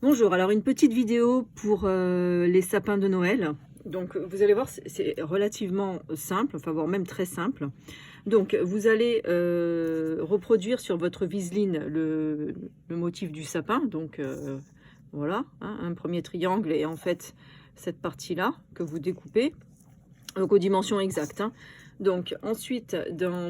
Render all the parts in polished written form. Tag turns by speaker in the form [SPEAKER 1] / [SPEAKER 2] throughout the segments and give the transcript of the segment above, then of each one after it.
[SPEAKER 1] Bonjour, alors une petite vidéo pour les sapins de Noël. Donc vous allez voir, c'est relativement simple, enfin voire même très simple. Donc vous allez reproduire sur votre viseline le motif du sapin. Donc voilà, hein, un premier triangle et en fait cette partie-là que vous découpez, donc aux dimensions exactes, hein. Donc ensuite,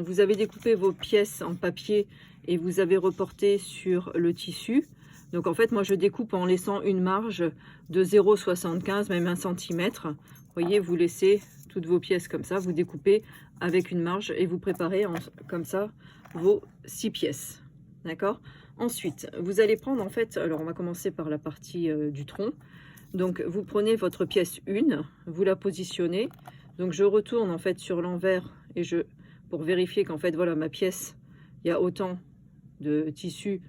[SPEAKER 1] vous avez découpé vos pièces en papier et vous avez reporté sur le tissu. Donc en fait, moi je découpe en laissant une marge de 0,75, même 1 centimètre. Vous voyez, vous laissez toutes vos pièces comme ça, vous découpez avec une marge et vous préparez comme ça vos 6 pièces. D'accord? Ensuite, vous allez prendre en fait, alors on va commencer par la partie du tronc. Donc vous prenez votre pièce 1, vous la positionnez. Donc je retourne en fait sur l'envers et pour vérifier qu'en fait voilà ma pièce, il y a autant de tissu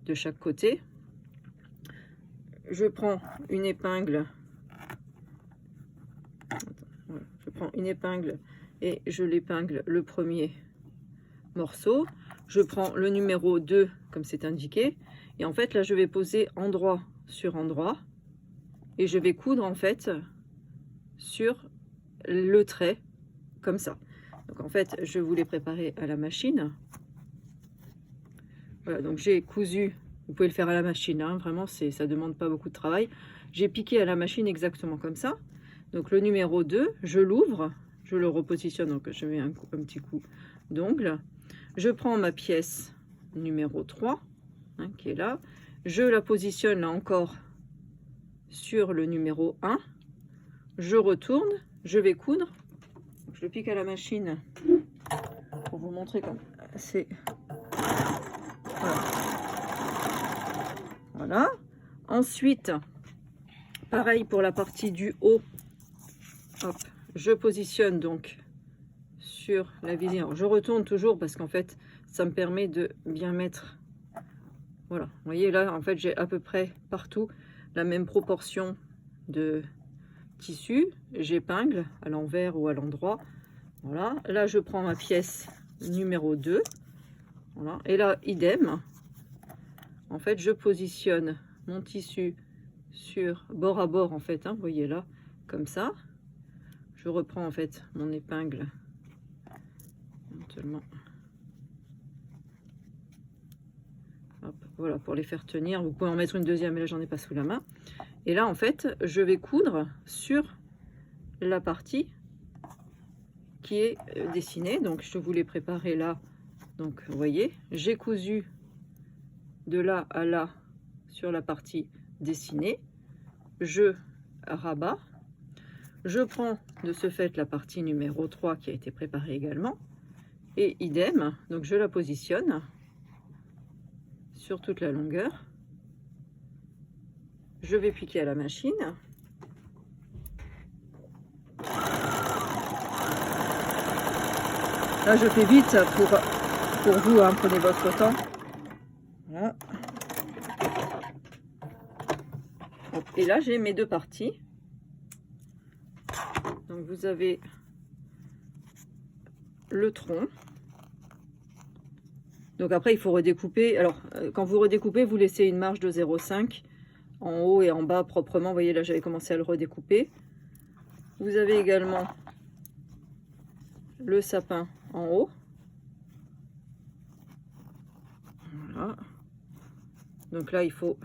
[SPEAKER 1] de chaque côté. Je prends une épingle, et je l'épingle le premier morceau. Je prends le numéro 2 comme c'est indiqué et en fait là je vais poser endroit sur endroit et je vais coudre en fait sur le trait comme ça. Donc en fait je voulais préparer à la machine. Voilà, donc j'ai cousu, vous pouvez le faire à la machine, hein, vraiment ça demande pas beaucoup de travail. J'ai piqué à la machine exactement comme ça. Donc le numéro 2, je l'ouvre, je le repositionne, donc je mets un petit coup d'ongle. Je prends ma pièce numéro 3, hein, qui est là. Je la positionne là encore sur le numéro 1. Je retourne, je vais coudre. Donc, je le pique à la machine pour vous montrer comme c'est. Voilà. Voilà. Ensuite, pareil pour la partie du haut. Hop, je positionne donc sur la viseline. Alors, je retourne toujours parce qu'en fait, ça me permet de bien mettre. Voilà, vous voyez là, en fait, j'ai à peu près partout la même proportion de tissu. J'épingle à l'envers ou à l'endroit. Voilà, là, je prends ma pièce numéro 2. Voilà, et là, idem. En fait, je positionne mon tissu sur bord à bord, en fait, hein, vous voyez là, comme ça. Je reprends en fait mon épingle, éventuellement. Hop, voilà, pour les faire tenir. Vous pouvez en mettre une deuxième, mais là, j'en ai pas sous la main. Et là, en fait, je vais coudre sur la partie qui est dessinée. Donc, je vous l'ai préparé là. Donc, vous voyez, j'ai cousu de là à là sur la partie dessinée. Je rabats. Je prends de ce fait la partie numéro 3 qui a été préparée également. Et idem, donc je la positionne sur toute la longueur. Je vais piquer à la machine. Là, je fais vite pour vous, hein, prenez votre temps. Voilà. Et là, j'ai mes deux parties. Donc, vous avez le tronc. Donc, après, il faut redécouper. Alors, quand vous redécoupez, vous laissez une marge de 0,5 en haut et en bas proprement. Vous voyez, là, j'avais commencé à le redécouper. Vous avez également le sapin en haut. Voilà. Donc là, il faut...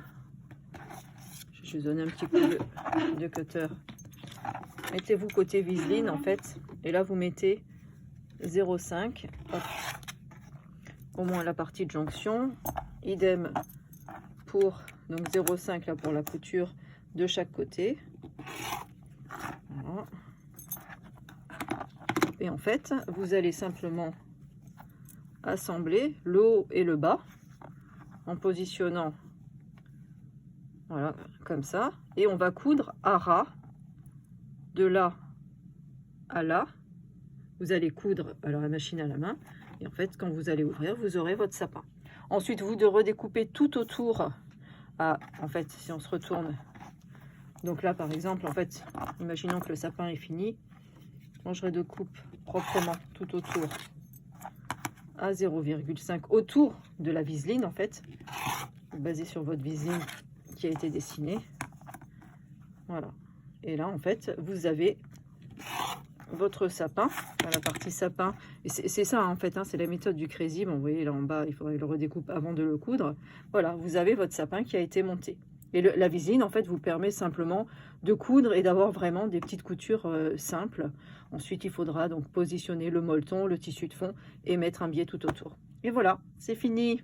[SPEAKER 1] Je vais donner un petit coup de cutter. Mettez-vous côté viseline, en fait. Et là, vous mettez 0,5. Au moins la partie de jonction. Idem pour... Donc 0,5 là pour la couture de chaque côté. Voilà. Et en fait, vous allez simplement assembler le haut et le bas en positionnant, voilà, comme ça. Et on va coudre à ras de là à là. Vous allez coudre alors la machine à la main. Et en fait, quand vous allez ouvrir, vous aurez votre sapin. Ensuite, vous de redécouper tout autour. En fait, si on se retourne, donc là, par exemple, en fait, imaginons que le sapin est fini. Quand je redécoupe proprement tout autour à 0,5 autour de la viseline, en fait, basé sur votre viseline qui a été dessiné. Voilà. Et là, en fait, vous avez votre sapin, enfin, la partie sapin. Et c'est ça, en fait, hein, c'est la méthode du Crazy. Bon, vous voyez, là en bas, il faudrait le redécouper avant de le coudre. Voilà, vous avez votre sapin qui a été monté. Et la viseline, en fait, vous permet simplement de coudre et d'avoir vraiment des petites coutures simples. Ensuite, il faudra donc positionner le molleton, le tissu de fond et mettre un biais tout autour. Et voilà, c'est fini.